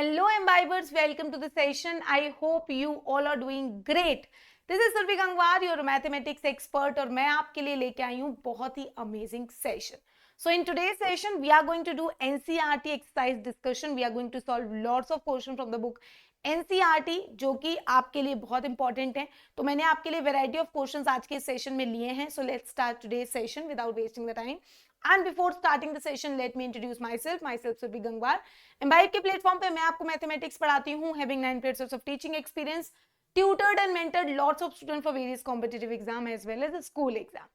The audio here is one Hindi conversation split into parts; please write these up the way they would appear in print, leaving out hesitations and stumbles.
Hello imbibers, welcome to the session. I hope you all are doing great. This is Survi Gangwar, your mathematics expert और मैं आपके लिए लेके आई हूँ बहुत ही amazing session. So in today's session, we are going to do NCERT exercise discussion. We are going to solve lots of questions from the book NCERT जो कि आपके लिए बहुत इंपॉर्टेंट है. तो मैंने आपके लिए वेराइटी ऑफ क्वेश्चंस आज के सेशन में लिए हैं. So let's start today's session without wasting the time. And before starting the session, let me introduce myself. Myself Survi Gangwar. Imbibe के प्लेटफॉर्म पे मैं आपको मैथमेटिक्स पढ़ाती हूँ. Having 9 years of teaching experience, tutored and mentored lots of students for various competitive exam as well as school exam.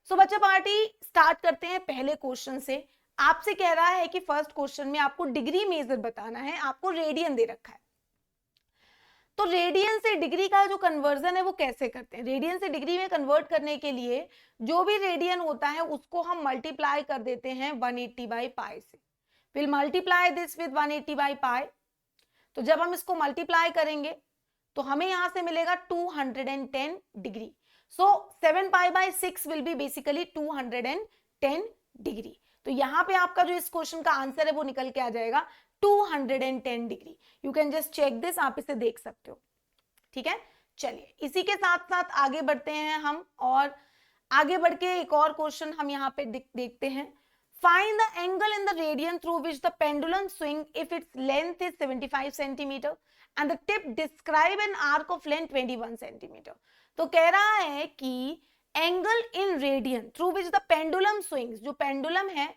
So बच्चा पार्टी स्टार्ट करते हैं पहले क्वेश्चन से. आपसे कह रहा है कि फर्स्ट क्वेश्चन में आपको डिग्री मेजर बताना है. आपको रेडियन दे रखा है. तो रेडियन से डिग्री का जो कन्वर्जन है वो कैसे करते हैं? रेडियन से डिग्री में कन्वर्ट करने के लिए जो भी रेडियन होता है उसको हम मल्टीप्लाई कर देते हैं 180 बाई पाई से. Will multiply this with 180 by pi. तो जब हम इसको मल्टीप्लाई करेंगे तो हमें यहां से मिलेगा 210 degree. So 7 pi by 6 will be basically 210 degree. तो यहां पे आपका जो इस क्वेश्चन का आंसर है वो निकल के आ जाएगा 210 degree. You can just check this, आप इसे देख सकते हो. ठीक है, चलिए इसी के साथ साथ आगे बढ़ते हैं हम. और आगे बढ़ के एक और क्वेश्चन हम यहाँ पे देखते हैं. Find the angle in the radian through which the pendulum swing if its length is 75 centimetre and the tip describe an arc of length 21 centimetre. तो कह रहा है कि angle in radian through which the pendulum swings, जो पेंडुलम है,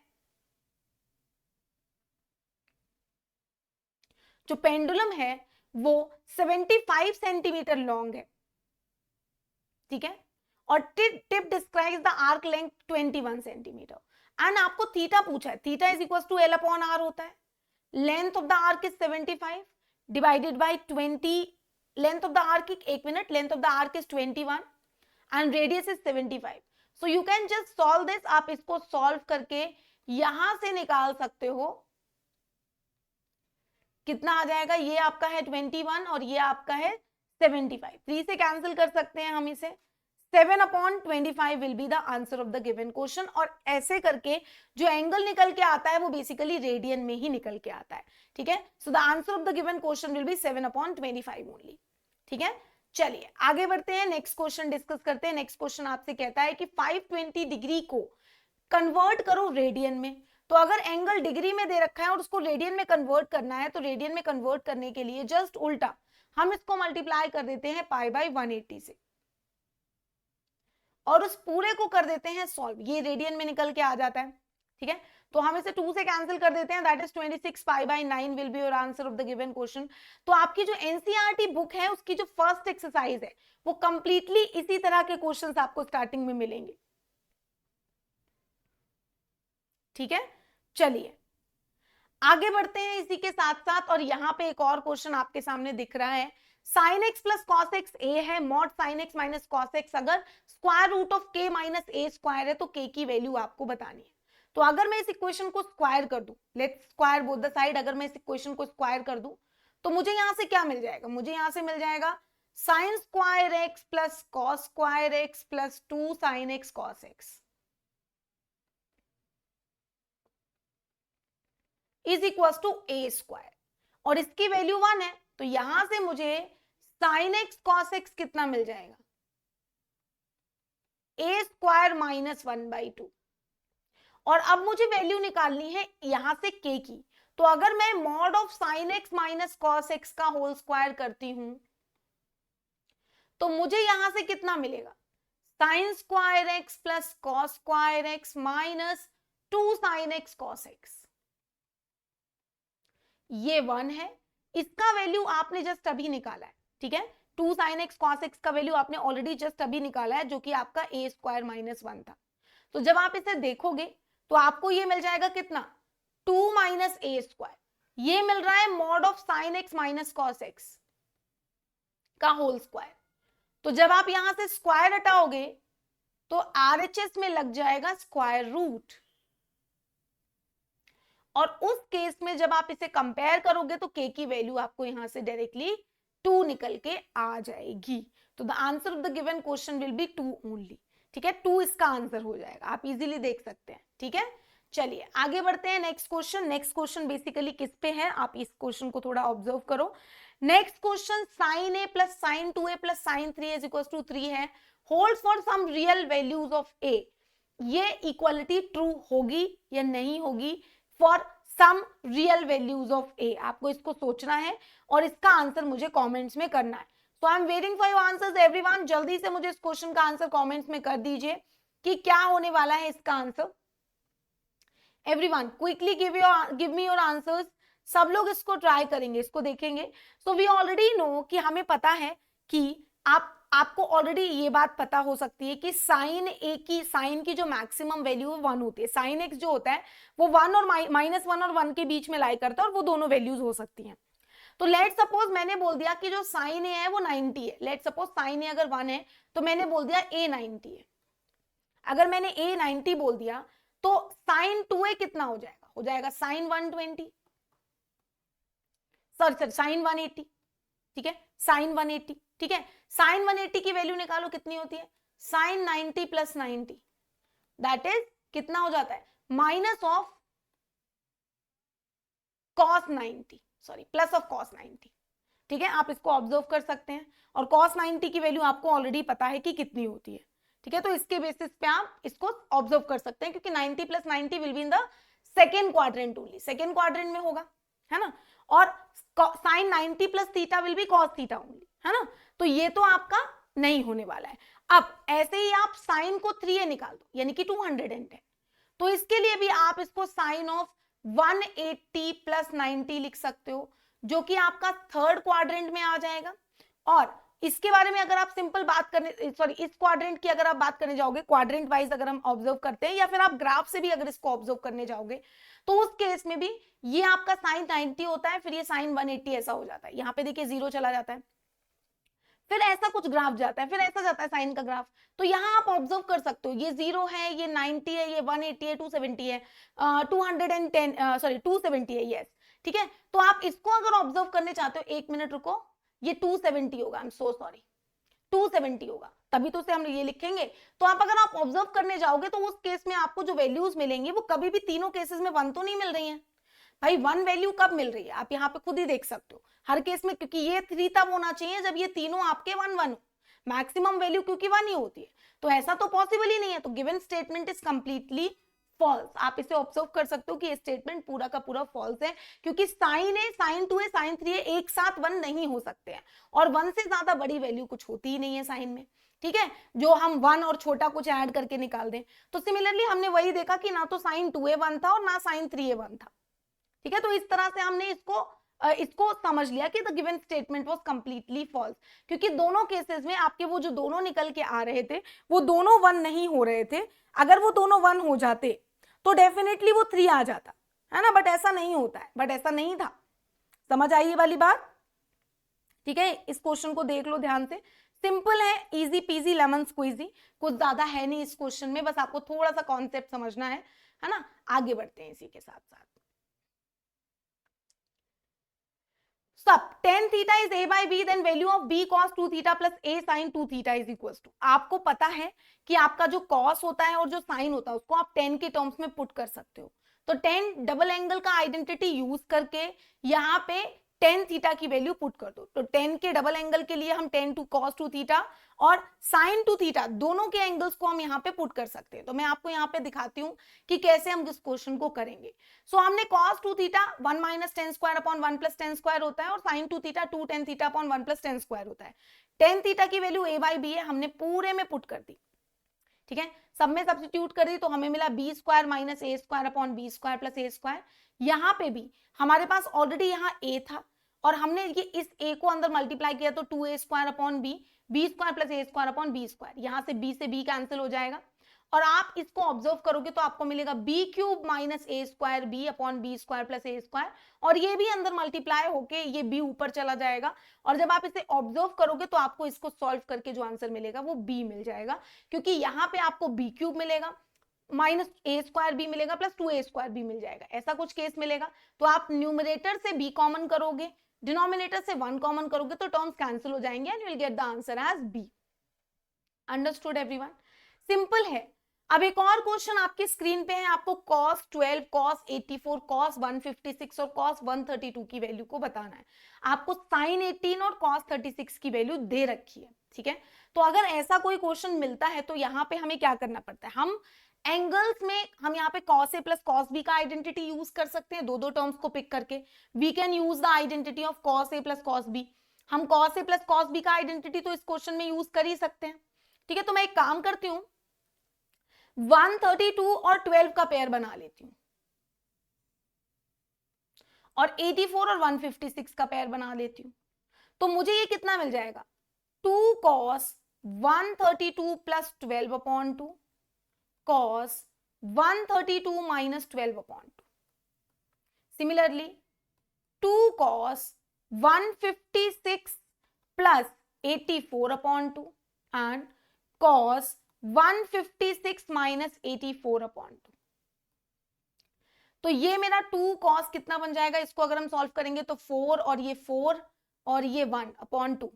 जो पेंडुलम है वो 75 सेंटीमीटर लॉन्ग है. ठीक है, और tip describes the arc length 21 centimetre. And आपको थीटा पूछा है. Theta is equal to l upon r होता है. Length of the arc is 75 divided by 20. Length of the arc, एक minute, length of the arc is 21 and radius is 75. So you can just solve this. आप इसको सॉल्व करके यहां से निकाल सकते हो कितना आ जाएगा. ये आपका है 21 और ये आपका है 75. 3 से कैंसिल कर सकते हैं हम इसे. 7/25 will be the answer of the given question. और ऐसे करके जो एंगल निकल के आता है वो बेसिकली रेडियन में ही निकल के आता है. ठीक है, सो the answer of the given question will B 7/25 only. ठीक है, चलिए आगे बढ़ते हैं, नेक्स्ट क्वेश्चन डिस्कस करते हैं. नेक्स्ट क्वेश्चन आपसे कहता है कि 520 डिग्री को कन्वर्ट करो रेडियन में. तो अगर एंगल डिग्री में दे रखा है और उसको रेडियन में कन्वर्ट करना है तो रेडियन में कन्वर्ट करने के लिए जस्ट उल्टा हम इसको मल्टीप्लाई कर देते हैं पाई बाई 180 से और उस पूरे को कर देते हैं सॉल्व. ये रेडियन में निकल के आ जाता है. ठीक है, तो हम इसे 2 से कैंसिल कर देते हैं. That is 26 pi by 9 will be your answer of the given question. तो आपकी जो एनसीईआरटी बुक है उसकी जो फर्स्ट एक्सरसाइज है वो कंप्लीटली इसी तरह के क्वेश्चंस आपको स्टार्टिंग में मिलेंगे. ठीक है, चलिए आगे बढ़ते हैं इसी के साथ साथ. और यहां पे एक और क्वेश्चन आपके सामने दिख रहा है. Sine x plus cos x a है. Mod sine x minus cos x अगर square root of k minus a square है तो के की वैल्यू आपको बतानी है. तो अगर मैं इस इक्वेशन को स्क्वायर कर दूं, let's square both the side, अगर मैं इस इक्वेशन को स्क्वायर कर दूं तो मुझे यहां से क्या मिल जाएगा? मुझे यहां से मिल जाएगा sine square x plus cos square x plus 2 sine x cos x is equal to a square. और इसकी वैल्यू 1 है. तो यहां से मुझे साइन एक्स कॉस एक्स कितना मिल जाएगा? ए स्क्वायर माइनस 1/2. और अब मुझे वैल्यू निकालनी है यहां से के की. तो अगर मैं mod of sine x minus cos x का होल स्क्वायर करती हूं तो मुझे यहां से कितना मिलेगा? Sign square x plus cos square x minus 2 sine x cos x. ये 1 है. इसका वैल्यू आपने जस्ट अभी निकाला है. ठीक है, 2 साइन एक्स कॉस एक्स का वैल्यू आपने ऑलरेडी जस्ट अभी निकाला है जो कि आपका ए स्क्वायर माइनस 1 था. तो जब आप इसे देखोगे तो आपको ये मिल जाएगा कितना? 2 माइनस ए स्क्वायर. ये मिल रहा है mod of sine x minus cos x का होल स्क्वायर. तो जब आप यहां से स्क्वायर हटाओगे तो आरएचएस में लग जाएगा स्क्वायर रूट. और उस केस में जब आप इसे कंपेयर करोगे तो के की वैल्यू आपको यहां से डायरेक्टली 2 निकल के आ जाएगी. तो the answer of the given question will B 2 only. ठीक है, 2 इसका आंसर हो जाएगा. आप इजीली देख सकते हैं. ठीक है, चलिए आगे बढ़ते हैं next question. Next question basically किस पे है, आप इस क्वेश्चन को थोड़ा ऑब्जर्व करो। Next question sin a plus sin 2a plus sin 3a is equal to 3 है, holds for some real values of a। ये इक्वालिटी ट्रू होगी या नहीं होगी for some real values of a? आपको इसको सोचना है और इसका आंसर मुझे कमेंट्स में करना है। So I am waiting for your answers everyone. जल्दी से मुझे इस क्वेश्चन का आंसर कमेंट्स में कर दीजिए कि क्या होने वाला है इसका answer. Everyone quickly give me your answers. सब लोग इसको ट्राई करेंगे, इसको देखेंगे। सो वी ऑलरेडी नो कि हमें पता है कि आपको ऑलरेडी ये बात पता हो सकती है कि साइन की जो मैक्सिमम वैल्यू है 1 होती है। साइन एक्स जो होता है वो 1 और -1 और 1 के बीच में लाई करता है और वो दोनों वैल्यूज हो सकती हैं। तो लेट सपोज मैंने बोल दिया कि जो साइन ए है वो 90 है। लेट सपोज साइन ए अगर 1 है तो मैंने बोल दिया ए 90 है। अगर मैंने ए 90 बोल दिया तो साइन 2a कितना हो जाएगा? हो जाएगा साइन 120, सर साइन 180, ठीक है, साइन 180, ठीक है। साइन 180 की वैल्यू निकालो कितनी होती है? साइन 90 प्लस 90 दैट इज कितना हो जाता है? Minus of cos 90, sorry plus of cos 90, ठीक है। आप इसको ऑब्जर्व कर सकते हैं और कॉस 90 की वैल्यू आपको ऑलरेडी पता है कि कितनी होती है, ठीक है। तो इसके बेसिस पे आप इसको ऑब्जर्व कर सकते हैं क्योंकि 90 plus 90 will be in the second quadrant only, second quadrant में होगा, है ना। और sine 90 plus theta will be cos theta only, है ना। तो ये तो आपका नहीं होने वाला है। अब ऐसे ही आप साइन को 3a निकाल दो यानी कि 210, तो इसके लिए भी आप इसको साइन ऑफ 180 प्लस 90 लिख सकते हो जो कि आपका थर्ड क्वाड्रेंट में आ जाएगा। और इसके बारे में अगर आप सिंपल बात करने, सॉरी इस क्वाड्रेंट की अगर आप बात करने जाओगे, क्वाड्रेंट वाइज अगर हम ऑब्जर्व करते हैं या फिर आप ग्राफ से भी अगर इसको ऑब्जर्व करने जाओगे तो उस केस में भी ये आपका साइन 90 होता है, फिर ये साइन 180 ऐसा हो जाता है। यहाँ पे देखिए 0 चला जाता है, फिर ऐसा कुछ ग्राफ जाता है, फिर ऐसा जाता है साइन का ग्राफ। तो यहाँ आप ऑब्जर्व कर सकते हो ये 0 है, ये 90 है, ये 180 है, 270 है, 270 है, यस, ठीक है। तो आप इसको अगर ऑब्जर्व करने चाहते हो, 1 मिनट रुको, ये 270 होगा, आई एम सो सॉरी, 270 होगा, तभी तो से हम ये लिखेंगे। तो अगर आप ऑब्जर्व करने जाओगे तो उस केस में आपको जो वैल्यूज मिलेंगी वो कभी भी तीनों केसेस में 1 तो नहीं मिल रही है भाई। 1 वैल्यू कब मिल रही है आप यहाँ पे खुद ही देख सकते हो हर केस में, क्योंकि ये 3 तब होना चाहिए जब ये तीनों आपके 1 हो, मैक्सिमम वैल्यू क्योंकि 1 ही होती है, तो ऐसा तो पॉसिबल ही नहीं है। तो given statement is completely false. आप इसे ऑब्जर्व कर सकते हो कि ये स्टेटमेंट पूरा का पूरा फॉल्स है क्योंकि साइन ए, साइन 2a, साइन 3a एक साथ 1 नहीं हो सकते हैं और 1 से ज्यादा बड़ी वैल्यू कुछ होती ही नहीं है साइन में, ठीक है, जो हम 1 और छोटा कुछ ऐड करके निकाल दें। तो सिमिलरली हमने वही देखा कि ना तो साइन 2a 1 था और ना साइन 3a 1 था, ठीक है। तो इस तरह से हमने इसको समझ लिया कि the given statement was completely false, क्योंकि दोनों केसेस में आपके वो जो दोनों निकल के आ रहे थे वो दोनों 1 नहीं हो रहे थे। अगर वो दोनों 1 हो जाते तो डेफिनेटली वो 3 आ जाता, है ना, बट ऐसा नहीं होता है, बट ऐसा नहीं था। समझ आई ये वाली बात, ठीक है। इस क्वेश्चन को देख लो ध्यान से, सिंपल है, इजी पीजी लेमन स्क्वीजी, कुछ ज्यादा है नहीं इस क्वेश्चन में, बस आपको थोड़ा सा कॉन्सेप्ट समझना है ना। आगे बढ़ते हैं इसी के साथ साथ। सब tan theta is a by b, then value of b cos 2 theta plus a sin 2 theta is equal to, आपको पता है कि आपका जो cos होता है और जो sin होता है उसको आप tan के टर्म्स में पुट कर सकते हो। तो tan डबल एंगल का आइडेंटिटी यूज करके यहाँ पे tan थीटा की वैल्यू पुट कर दो। तो tan के डबल एंगल के लिए हम tan टू cos 2 थीटा और sin 2 थीटा दोनों के एंगल्स को हम यहाँ पे पुट कर सकते हैं। तो मैं आपको यहाँ पे दिखाती हूँ कि कैसे हम इस क्वेश्चन को करेंगे। सो हमने cos 2 theta 1 minus ten square upon 1 plus ten square होता है और sin 2 theta 2 tan theta upon 1 plus ten square होता है। tan थीटा की वैल्यू a बाई बी है, हमने पूरे में पुट कर दी, ठीक है, सब में सब्स्टिट्यूट कर दी तो हमें मिला b square minus a square upon b square plus a square. यहाँ पे भी हमारे पास ऑलरेडी यहाँ a था और हमने ये इस a को अंदर मल्टीप्लाई किया तो 2a square upon b square plus a square upon b square, यहाँ से b कैंसिल हो जाएगा और आप इसको ऑब्जर्व करोगे तो आपको मिलेगा b cube minus a square b upon b square plus a square, और ये भी अंदर मल्टीप्लाई होके ये बी ऊपर चला जाएगा। और जब आप इसे ऑब्जर्व करोगे तो आपको इसको सॉल्व करके जो आंसर मिलेगा वो बी मिल जाएगा, क्योंकि यहाँ पे आपको बी क्यूब मिलेगा माइनस ए स्क्वायर बी मिलेगा प्लस 2a स्क्वायर बी मिल जाएगा, ऐसा कुछ केस मिलेगा। तो आप न्यूमरेटर से b कॉमन करोगे, डिनोमिनेटर से 1 कॉमन करोगे तो टर्म्स कैंसिल हो जाएंगे and you will get the answer as b। Understood everyone? Simple है। अब एक और क्वेश्चन आपकी स्क्रीन पे है, आपको cos 12, cos 84, cos 156 और cos 132 की वैल्यू को बताना है। आपको sin 18 और cos 36 की वैल्यू दे रखी है, ठीक है। तो अगर ऐसा कोई क्वेश्चन मिलता है तो यहाँ पे हमें क्या करना पड़ता है, हम एंगल्स में हम यहाँ पे cos a plus cos b का आइडेंटिटी यूज कर सकते हैं, दो दो टर्म्स को पिक करके। We can use the identity of cos a plus cos b। हम cos a plus cos b का आइडेंटिटी तो इस क्वेश्चन में यूज कर ही सकते हैं, ठीक है। तो मैं एक काम करती हूँ, 132 और 12 का पेयर बना लेती हूं और 84 और 156 का पेयर बना लेती हूं। तो मुझे ये कितना मिल जाएगा, 2 cos 132 plus 12 upon 2 cos 132 minus 12 upon 2। Similarly 2 cos 156 plus 84 upon 2 and cos 156 minus 84 upon 2। तो ये मेरा 2 cos कितना बन जाएगा, इसको अगर हम सॉल्व करेंगे तो 4 और ये 4 और ये 1 अपॉन 2,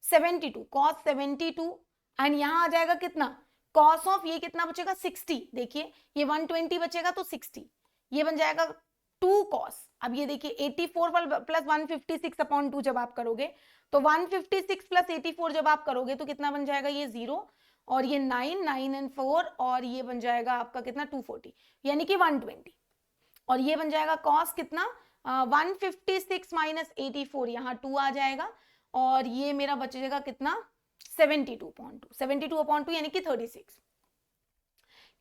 72 cos 72 एंड यहां आ जाएगा कितना, cos ऑफ ये कितना बचेगा 60। देखिए ये 120 बचेगा तो 60, ये बन जाएगा 2 cos। अब ये देखिए 84 प्लस 156 अपॉन 2 जब आप करोगे तो 156 प्लस 84 जब आप करोगे तो कितना बन जाएगा, ये 0 और ये 9 9 एंड 4 और ये बन जाएगा आपका कितना 240 यानी कि 120। और ये बन जाएगा cos कितना 156 माइनस 84, यहाँ 2 आ जाएगा और ये मेरा बचेगा कितना 72.2, 72.2 यानी कि 36।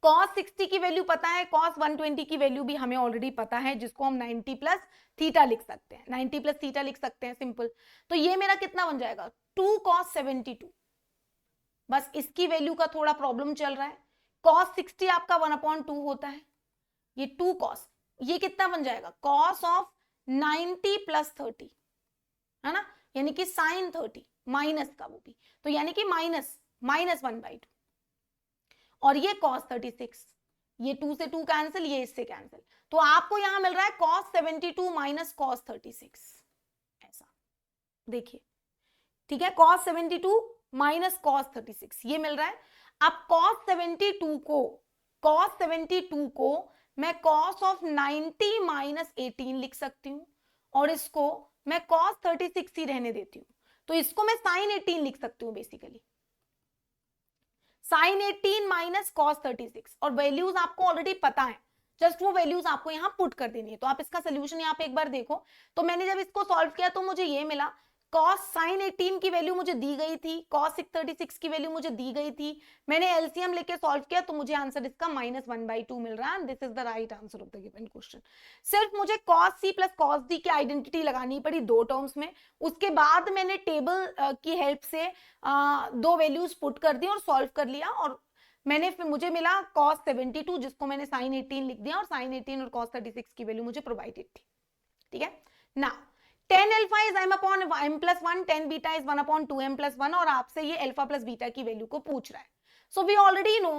cos 60 की वैल्यू पता है, cos 120 की वैल्यू भी हमें ऑलरेडी पता है, जिसको हम 90 प्लस थीटा लिख सकते हैं, 90 प्लस थीटा लिख सकते हैं सिंपल। तो ये मेरा कितना बन जाएगा 2 cos 72। बस इसकी वैल्यू का थोड़ा प्रॉब्लम चल रहा है। cos 60 आपका 1/2 होता है, ये 2 cos, ये कितना बन जाएगा cos ऑफ 90 प्लस 30 है ना, यानी कि sin 30 माइनस का वो भी, तो यानी कि माइनस 1/2 और ये cos 36, ये 2 से 2 कैंसिल, ये इससे कैंसिल, तो आपको यहां मिल रहा है cos 72 माइनस cos 36, ऐसा देखिए, ठीक है। cos 72 माइनस cos 36 ये मिल रहा है। अब cos 72 को मैं cos ऑफ 90 माइनस 18 लिख सकती हूं और इसको मैं cos 36 ही रहने देती हूं, तो इसको मैं sin 18 लिख सकती हूं बेसिकली, sin 18 माइनस cos 36। और वैल्यूज आपको ऑलरेडी पता है, जस्ट वो वैल्यूज आपको यहां पुट कर देनी है। तो आप इसका सोल्यूशन यहाँ पे एक बार देखो, तो मैंने जब इसको सॉल्व किया तो मुझे ये मिला, cos sin 18 की वैल्यू मुझे दी गई थी, cos 36 की वैल्यू मुझे दी गई थी, मैंने एलसीएम लेके सॉल्व किया तो मुझे आंसर इसका -1/2 मिल रहा है and this is the right answer of the given question. सिर्फ मुझे cos c plus cos d की आइडेंटिटी लगानी पड़ी दो टर्म्स में, उसके बाद मैंने टेबल की हेल्प से दो वैल्यूज पुट कर दी और सॉल्व कर लिया, और मैंने फिर मुझे मिला cos 72 जिसको मैंने sin 18 लिख दिया, और sin 18 और cos 36 की वैल्यू मुझे प्रोवाइडेड थी, ठीक है ना। tan alpha is m upon m plus 1, tan beta is 1/2m plus 1, और आपसे ये अल्फा प्लस बीटा की वैल्यू को पूछ रहा है। So we already know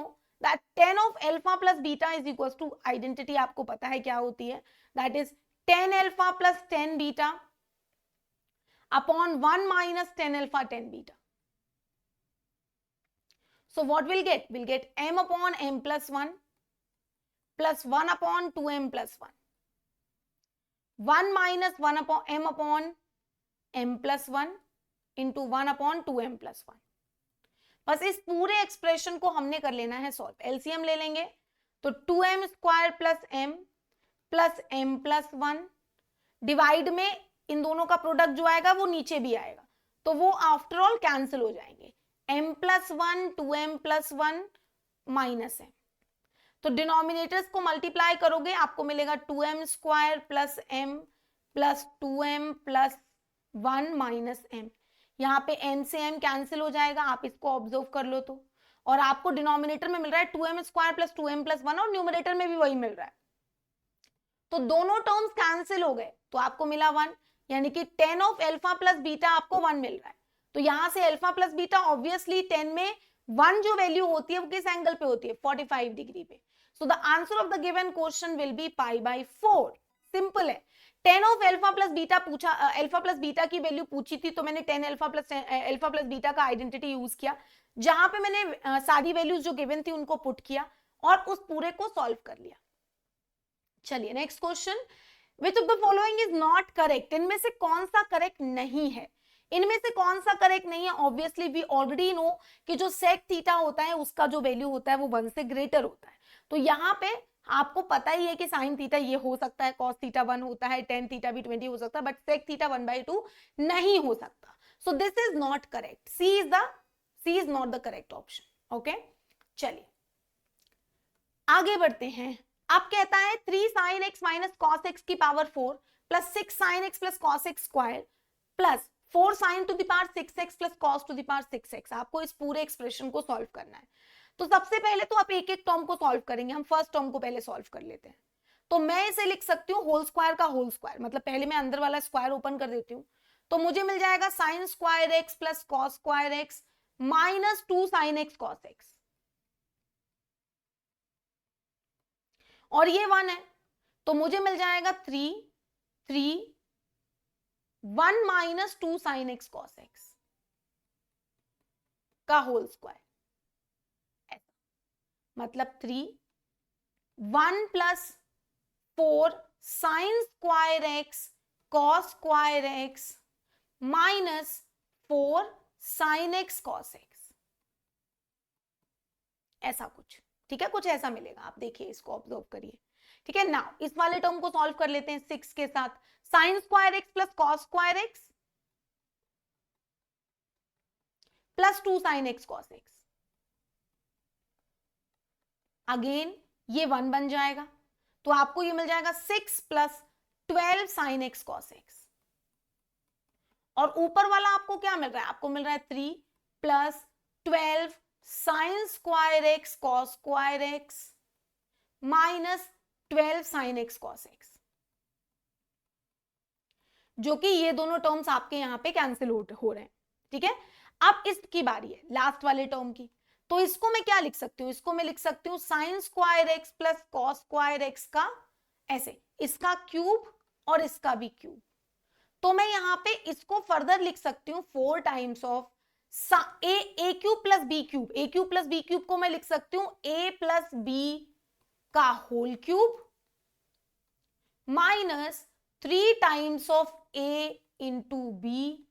that tan of alpha plus beta is equals to, identity आपको पता है क्या होती है, that is tan alpha plus tan beta upon 1 minus tan alpha tan beta. So what we'll get? We'll get m upon m plus 1 plus 1 upon 2m plus 1. 1 minus 1 upon m plus 1 into 1 upon 2m plus 1. बस इस पूरे एक्सप्रेशन को हमने कर लेना है सॉल्व। एलसीएम ले लेंगे तो 2m square plus m plus 1 divide में इन दोनों का प्रोडक्ट जो आएगा वो नीचे भी आएगा, तो वो आफ्टर ऑल कैंसिल हो जाएंगे। m plus 1 2m plus 1 minus m, तो डिनोमिनेटर्स को मल्टीप्लाई करोगे आपको मिलेगा 2m square plus m plus 2m plus 1 minus m। यहाँ पे m से m कैंसिल हो जाएगा, आप इसको ऑब्जर्व कर लो तो, और आपको डिनोमिनेटर में मिल रहा है 2m square plus 2m plus 1 और न्यूमरेटर में भी वही मिल रहा है, तो दोनों टर्म्स कैंसिल हो गए तो आपको मिला 1, यानी कि tan of alpha plus beta आपको 1 मिल रहा है। तो यहां से अल्फा प्लस बीटा ऑब्वियसली 10 में 1 जो वैल्यू होती है वो किस एंगल पे होती है, 45 डिग्री पे। So the answer of the given question will be pi by 4। Simple है, tan of alpha plus beta पूछा, अल्फा प्लस बीटा की वैल्यू पूछी थी, तो मैंने 10 अल्फा प्लस बीटा का आइडेंटिटी यूज किया, जहां पे मैंने सारी वैल्यूज जो गिवन थी उनको पुट किया और उस पूरे को सॉल्व कर लिया। चलिए next question, which of the following is not correct, इनमें से कौन सा करेक्ट नहीं है, इनमें से कौन सा करेक्ट नहीं है? ऑब्वियसली वी ऑलरेडी नो कि जो सेक थीटा होता है उसका जो वैल्यू होता है वो 1 से ग्रेटर होता है, तो यहाँ पे आपको पता ही है कि साइन थीटा ये हो सकता है, कॉस थीटा 1 होता है, टेन थीटा भी 20 हो सकता है, बट सेक थीटा 1/2 नहीं हो सकता, so this is not correct, C is not the correct option. Okay, चलिए आगे बढ़ते हैं। अब कहता है 3 sin x minus cos x की power 4 plus 6 sin x plus cos x square plus 4 sin to the power 6x plus cos to the power 6x। आपको इस पूरे एक्सप्रेशन को सॉल्व करना है। तो सबसे पहले तो आप एक एक टर्म को सॉल्व करेंगे, हम फर्स्ट टर्म को पहले सॉल्व कर लेते हैं। तो मैं इसे लिख सकती हूँ होल स्क्वायर का होल स्क्वायर, मतलब पहले मैं अंदर वाला स्क्वायर ओपन कर देती हूँ, तो मुझे मिल जाएगा sine square x plus cos square x minus 2 sin x cos x, और ये 1 है तो मुझे मिल जाएगा 1 minus 2 sin x cos x का होल स्क्वायर, मतलब 1 plus 4 sin square x cos square x minus 4 sin x cos x, ऐसा कुछ। ठीक है, कुछ ऐसा मिलेगा, आप देखिए इसको ऑब्जर्व करिए। ठीक है, नाउ इस वाले टर्म को सॉल्व कर लेते हैं 6 के साथ, sign square x plus cos square x plus 2 sin x cos x, again ये 1 बन जाएगा, तो आपको ये मिल जाएगा 6 plus 12 sin x cos x, और ऊपर वाला आपको क्या मिल रहा है? आपको मिल रहा है 3 plus 12 sin square x cos square x minus 12 sin x cos x, जो कि ये दोनों टर्म्स आपके यहां पे कैंसिल हो रहे हैं। ठीक है, अब इसकी बारी है लास्ट वाले टर्म की, तो इसको मैं क्या लिख सकती हूँ? इसको मैं लिख सकती हूँ sign square x plus cos square x का ऐसे, इसका क्यूब और इसका भी क्यूब, तो मैं यहां पे इसको फर्दर लिख सकती हूँ 4 times of a cube plus b cube, a cube plus b cube को मैं लिख सकती हूँ ए प्लस बी का whole cube minus 3 times of a into b,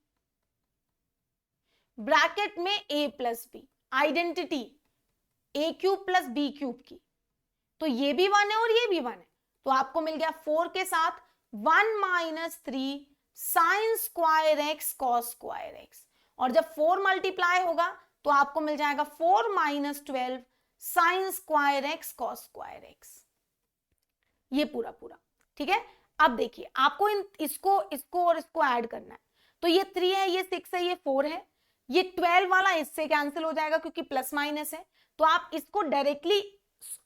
bracket में a plus b, identity a cube plus b cube की, तो ये भी 1 है और ये भी 1 है, तो आपको मिल गया 4 के साथ 1 minus 3 sign square x cos square x, और जब 4 मल्टीप्लाई होगा तो आपको मिल जाएगा 4 minus 12 sign square x cos square x, ये पूरा पूरा। ठीक है, अब देखिए आपको इसको और इसको ऐड करना है, तो ये 3 है, ये 6 है, ये 4 है, ये 12 वाला इससे कैंसिल हो जाएगा क्योंकि प्लस माइनस है, तो आप इसको डायरेक्टली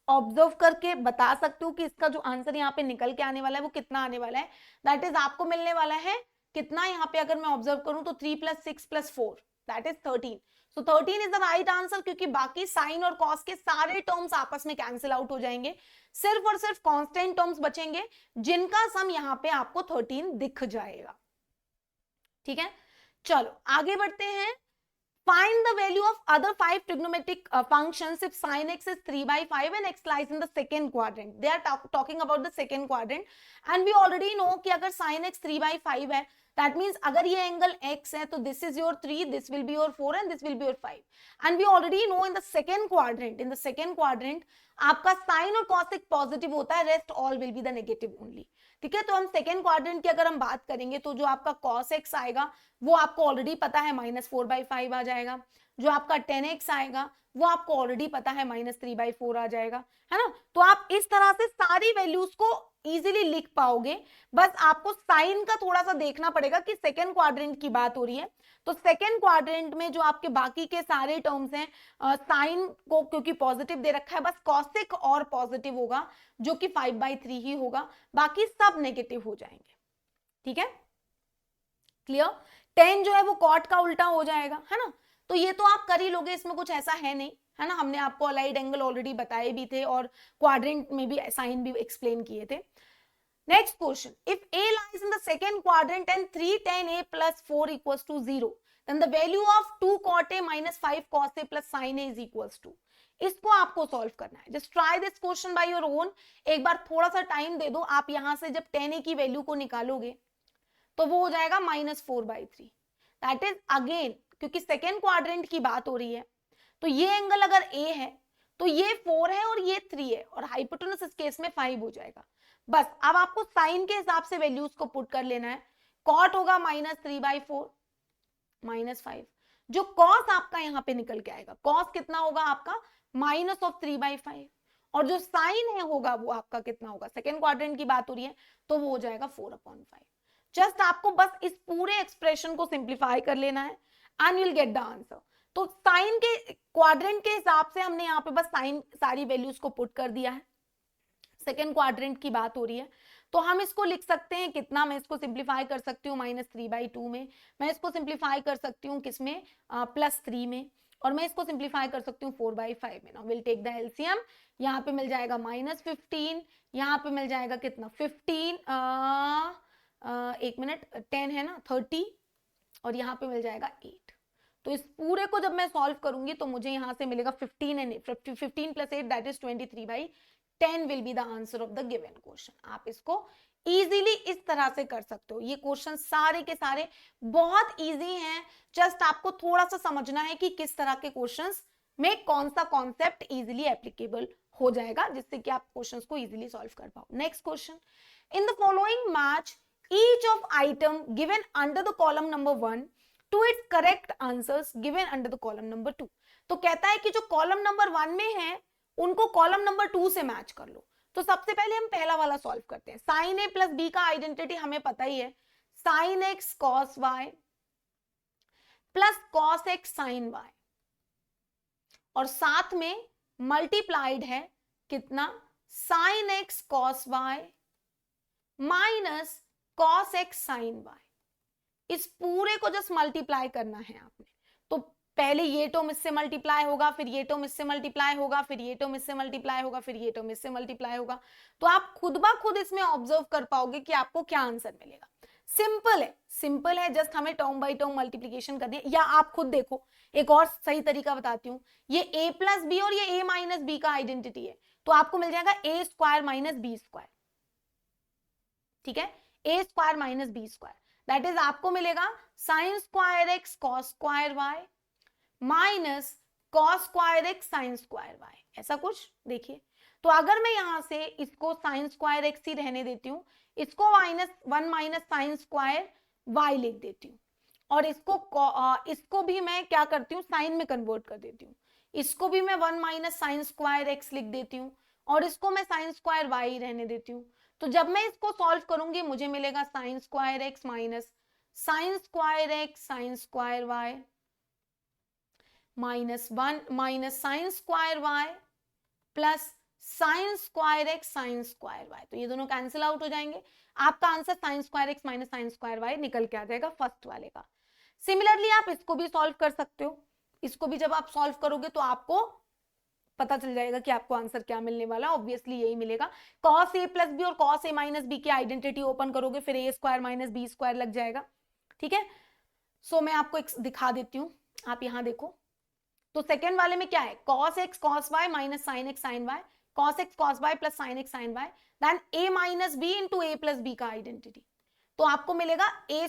ऑब्जर्व करके बता सकते हो कि इसका जो आंसर यहाँ पे निकल के आने वाला है वो कितना आने वाला है। दैट इज आपको मिलने वाला है कितना, यहाँ पे अगर मैं ऑब्जर्व करूं तो 3 plus 6 plus 4 that is 13, so 13 is the right answer, क्योंकि बाकी साइन और कॉस के सारे टर्म्स आपस में कैंसिल आउट हो जाएंगे, सिर्फ और सिर्फ कांस्टेंट टर्म्स बचेंगे जिनका सम यहाँ पे आपको 13 दिख जाएगा। ठीक है, चलो आगे बढ़ते हैं। Find the value of other 5 trigonometric functions if sin x is 3/5 and x lies in the second quadrant. They are talking about the second quadrant, and we already know कि अगर sin x 3/5 है, that means अगर ये एंगल x है तो this is your 3, this will be your 4 and this will be your 5. And we already know in the second quadrant आपका sin और cos एक पॉजिटिव होता है, rest all will be the negative only. ठीक है, तो हम सेकेंड क्वाड्रेंट की अगर हम बात करेंगे तो जो आपका cos x आएगा वो आपको ऑलरेडी पता है -4/5 आ जाएगा, जो आपका 10x आएगा वो आपको ऑलरेडी पता है -3/4 आ जाएगा, है ना। तो आप इस तरह से सारी वैल्यूज को इजीली लिख पाओगे, बस आपको साइन का थोड़ा सा देखना पड़ेगा कि सेकेंड क्वाड्रेंट की बात हो रही है, तो सेकेंड क्वाड्रेंट में जो आपके बाकी के सारे टर्म्स हैं, साइन को क्योंकि पॉजिटिव दे रखा है, बस कॉसिक और पॉजिटिव होगा जो कि 5/3 ही होगा, बाकी सब नेगेटिव हो जाएंगे। ठीक है, क्लियर। 10 जो है वो कॉट का उल्टा हो जाएगा, है ना, तो ये तो आप कर ही लोगे, इसमें कुछ ऐसा है नहीं, है ना। हमने आपको अलाइड एंगल ऑलरेडी बताए भी थे और क्वाड्रेंट में भी साइन भी एक्सप्लेन किए थे। Next question. If A lies in the second quadrant and 3 tan A plus 4 equals to 0, then the value of 2 cot A minus 5 cos A plus sin A is equals to. इसको आपको सॉल्व करना है. Just try this question by your own. एक बार थोड़ा सा टाइम दे दो. आप यहां से जब tan A की वैल्यू को निकालोगे तो वो हो जाएगा -4/3. दैट इज अगेन, क्योंकि सेकेंड क्वाड्रेंट की बात हो रही है तो ये एंगल अगर A है तो ये 4 है और ये 3 है और हाइपोटेनस इस केस में 5 हो जाएगा. बस अब आपको साइन के हिसाब से वैल्यूज को पुट कर लेना है. कॉट होगा -3/4 -5. जो कॉस आपका यहाँ पे निकल के आएगा, कॉस कितना होगा आपका -3/5 और जो साइन है होगा वो आपका कितना होगा, सेकेंड क्वाड्रेंट की बात हो रही है तो वो हो जाएगा 4/5. जस्ट आपको बस इस पूरे एक्सप्रेशन को सिंप्लीफाई कर लेना है and you will get the answer. तो साइन के क्वाड्रेंट के हिसाब से हमने यहाँ पे बस साइन सारी वैल्यूज को पुट कर दिया है. सेकेंड क्वाड्रेंट की बात हो रही है तो हम इसको लिख सकते हैं कितना, मैं इसको सिंप्लीफाई कर सकती हूँ -3/2 में, मैं इसको सिंप्लीफाई कर सकती हूँ किसमें, +3 में, और मैं इसको सिंप्लीफाई कर सकती हूँ 4/5 में. Now will take the LCM. यहाँ पे मिल जाएगा -15, यहाँ पे मिल जाएगा कितना 15, एक मिनट 10 है ना 30, और यहाँ पे मिल जाएगा 8. तो इस पूरे को जब मैं सॉल्व करूंगी तो मुझे यहाँ से मिलेगा 15 and 15 + 8 that is 23/10 will be the answer of the given question. आप इसको इजीली इस तरह से कर सकते हो. ये क्वेश्चन सारे के सारे बहुत इजी हैं. जस्ट आपको थोड़ा सा समझना है कि किस तरह के क्वेश्चंस में कौन सा कॉन्सेप्ट इजीली एप्लीकेबल हो जाएगा जिससे कि आप क्वेश्चंस को इजीली सॉल्व कर पाओ. Next question. In the following match each of item given under the column number 1 to its correct answers given under the column number 2. तो कहता है कि जो कॉलम नंबर 1 में है उनको कॉलम नंबर 2 से मैच कर लो. तो सबसे पहले हम पहला वाला सॉल्व करते हैं. साइन A + B का आइडेंटिटी हमें पता ही है, sine x cos y plus cos x sin y, और साथ में मल्टीप्लाइड है कितना, sine x cos y minus cos x sin y. इस पूरे को जस्ट मल्टीप्लाई करना है आपने. तो पहले ये टर्म इससे मल्टीप्लाई होगा, फिर ये टर्म इससे मल्टीप्लाई होगा, फिर ये टर्म इससे मल्टीप्लाई होगा, फिर ये टर्म इससे मल्टीप्लाई होगा. तो आप खुद ब खुद इसमें ऑब्जर्व कर पाओगे कि आपको क्या आंसर मिलेगा. सिंपल है जस्ट हमें टर्म बाय टर्म मल्टीप्लीकेशन करनी है. या आप खुद देखो, एक और सही तरीका बताती हूँ. ये a + b और ये a - b का आइडेंटिटी है तो आपको मिल जाएगा a² - b². ठीक है, a² - b². दैट इज आपको मिलेगा sin² x cos² y minus cos² x sin² y. ऐसा कुछ देखिए. तो अगर मैं यहां से इसको sin² x ही रहने देती हूँ, इसको -1 - sin² y लिख देती हूँ, और इसको भी मैं क्या करती हूँ, साइन में कन्वर्ट कर देती हूँ. इसको भी मैं 1 - sin² x लिख देती हूँ और इसको मैं sin² y रहने देती हूँ. तो जब मैं इसको सॉल्व करूंगी मुझे मिलेगा sin² x minus sin² x sin² y -1 minus sin² y plus sin² x sin² y. तो ये दोनों कैंसिल आउट हो जाएंगे. आपका answer sin² x minus sin² y निकल के आ जाएगा फर्स्ट वाले का. सिमिलरली आप इसको भी सॉल्व कर सकते हो. इसको भी जब आप सॉल्व करोगे तो आपको पता चल जाएगा कि आपको आंसर क्या मिलने वाला. ऑब्वियसली यही मिलेगा. cos a + b और cos a - b की आइडेंटिटी ओपन करोगे फिर a² - b² लग जाएगा. ठीक है, सो मैं आपको एक दिखा देती हूँ. आप यहां देखो. तो सेकेंड वाले में क्या है, cos x cos y minus sin x sin y, cos x cos y plus sin x sin y, then a - b into a + b का आइडेंटिटी. तो आपको मिलेगा a²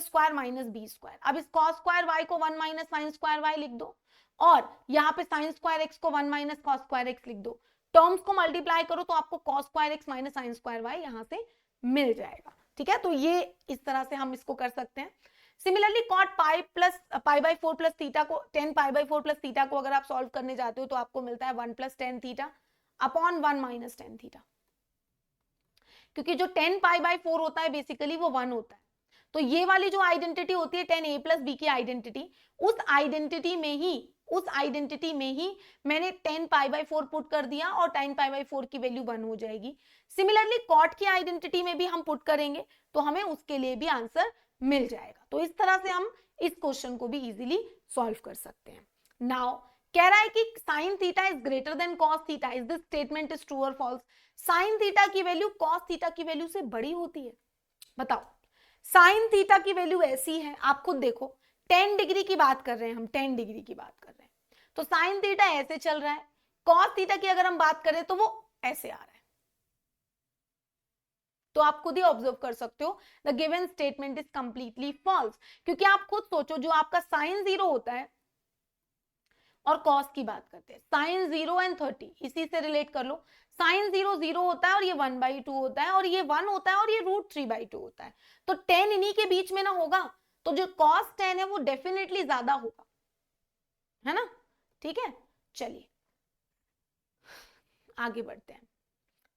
- b². अब इस cos² y को 1 - sin² y लिख दो और यहाँ पे sin² x को 1 - cos² x लिख दो. टर्म्स को मल्टीप्लाई करो तो आपको cos² x minus sin² y यहाँ से मिल जाएगा. ठीक है, तो ये इस तरह से हम इसको कर सकते हैं. सिमिलरली cot π/4 प्लस थीटा को, tan π/4 प्लस थीटा को अगर आप सॉल्व करने जाते हो तो आपको मिलता है 1 + tan theta upon 1 minus tan theta. क्योंकि जो tan π/4 होता है बेसिकली वो 1 होता है. तो ये वाली जो आइडेंटिटी होती है tan a + b की आइडेंटिटी, उस आइडेंटिटी में ही मैंने tan π/4 पुट कर दिया और tan π/4 की वैल्यू 1 हो जाएगी. सिमिलरली cot की आइडेंटिटी में भी हम पुट करेंगे तो हमें उसके लिए भी आंसर मिल जाएगा. तो इस तरह से हम इस क्वेश्चन को भी इजीली सॉल्व कर सकते हैं. नाउ कह रहा है कि sine theta is greater than cos theta, is this statement is true और फॉल्स? साइन थीटा की वैल्यू कॉस थीटा की वैल्यू से बड़ी होती है, बताओ। साइन थीटा की वैल्यू ऐसी है, आप खुद देखो, 10 डिग्री की बात कर रहे हैं हम, 10 डिग्री की बात कर रहे हैं, तो साइन थीटा ऐसे चल रहा है, कॉस थीटा की अगर हम बात करें तो वो ऐसे आ रहा है। तो आप खुद ही ऑब्जर्व कर सकते हो, the given statement is completely false, क्योंकि आप खुद सोचो, जो आपका साइन 0 होता है और कॉस की बात करते हैं, साइन 0 एंड 30 इसी से रिलेट कर लो, साइन 0 0 होता है और ये 1/2 होता है, और ये 1 होता है और ये √3/2 होता है, तो 10 इन्हीं के बीच में ना होगा, तो जो कॉस 10 है वो डेफिनेटली ज्यादा होगा, है ना? ठीक है, चलिए आगे बढ़ते हैं।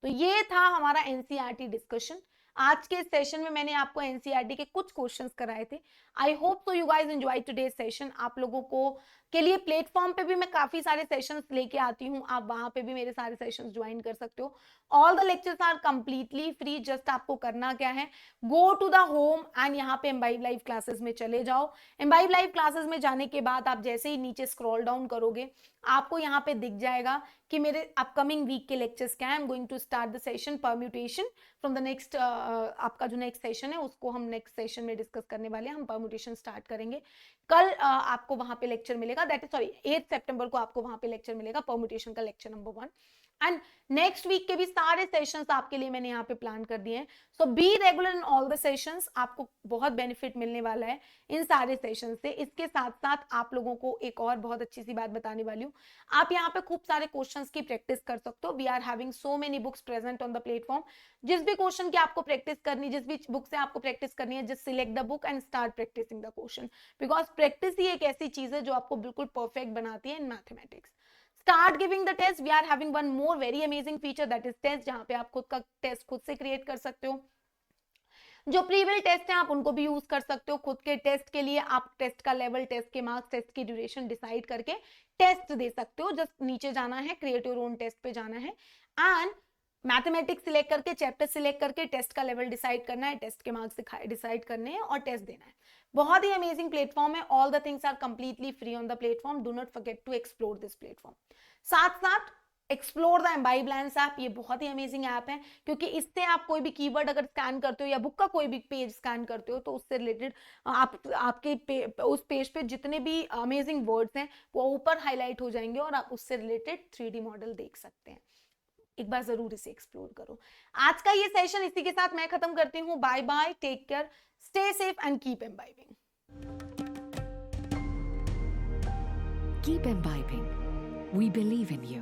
तो ये था हमारा एनसीईआरटी डिस्कशन। आज के सेशन में मैंने आपको एनसीईआरटी के कुछ क्वेश्चंस कराए थे। I hope so you guys enjoy today session. आप लोगों को के लिए प्लेटफॉर्म पे भी मैं काफी सारे सेशंस लेके आती हूँ, आप वहां पे भी मेरे सारे सेशंस ज्वाइन कर सकते हो। All the lectures are completely free, just आपको करना क्या है, go to the home and यहाँ पे एम्बाइब लाइव क्लासेस में चले जाओ। एम्बाइब लाइव क्लासेस में जाने के बाद आप जैसे ही नीचे स्क्रॉल डाउन करोगे, आपको यहाँ पे दिख जाएगा कि मेरे अपकमिंग वीक के लेक्चर्स क्या है। I am going to start the session permutation from the next, आपका जो नेक्स्ट सेशन है उसको हम नेक्स्ट सेशन में डिस्कस करने वाले हैं, हम परम्यूटेशन स्टार्ट करेंगे। कल आपको वहां पे लेक्चर मिलेगा, दैट इज सॉरी 8 सितंबर को आपको वहां पे लेक्चर मिलेगा, परम्यूटेशन का lecture number 1। And next week के भी सारे सेशंस आपके लिए मैंने यहाँ पे प्लान कर दिए हैं। So be regular in all the sessions, आपको बहुत बेनिफिट मिलने वाला है इन सारे सेशन से। इसके साथ साथ आप लोगों को एक और बहुत अच्छी सी बात बताने वाली हूँ, आप यहाँ पे खूब सारे क्वेश्चंस की प्रैक्टिस कर सकते हो। We are having so many books present on the platform. जिस भी क्वेश्चन की आपको प्रैक्टिस करनी, जिस भी बुक से आपको प्रैक्टिस करनी है, just select the book and start practising the question, because practice ही एक ऐसी चीज है जो आपको बिल्कुल परफेक्ट बनाती है in mathematics. Start giving the test. We are having one more very amazing feature, that is test, जहां पे आप खुद का टेस्ट खुद से क्रिएट कर सकते हो। जो प्रीविल टेस्ट है आप उनको भी यूज कर सकते हो खुद के टेस्ट के लिए। आप टेस्ट का लेवल, टेस्ट के मार्क्स, टेस्ट की ड्यूरेशन डिसाइड करके टेस्ट दे सकते हो। जस्ट नीचे जाना है, क्रिएट योर ओन टेस्ट पे जाना है एंड मैथमेटिक्स सिलेक्ट करके, चैप्टर सिलेक्ट करके टेस्ट का लेवल डिसाइड करना है, टेस्ट के मार्क्स डिसाइड करने हैं और टेस्ट देना है। बहुत ही अमेजिंग प्लेटफॉर्म है। All the things are completely free on the platform. Do not forget to explore this platform. साथ साथ explore the Embibe lines app, ये बहुत ही अमेजिंग ऐप है, क्योंकि इससे आप कोई भी कीवर्ड अगर स्कैन करते हो या बुक का कोई भी पेज स्कैन करते हो, तो उससे रिलेटेड आपके उस पेज पे जितने भी अमेजिंग वर्ड्स हैं वो ऊपर हाईलाइट हो जाएंगे और आप उससे रिलेटेड 3D मॉडल देख सकते हैं। एक बार जरूर इसे एक्सप्लोर करो। आज का ये सेशन इसी के साथ मैं खत्म करती हूँ। Bye bye, take care, stay safe and keep embibing. Keep imbibing. We believe in you.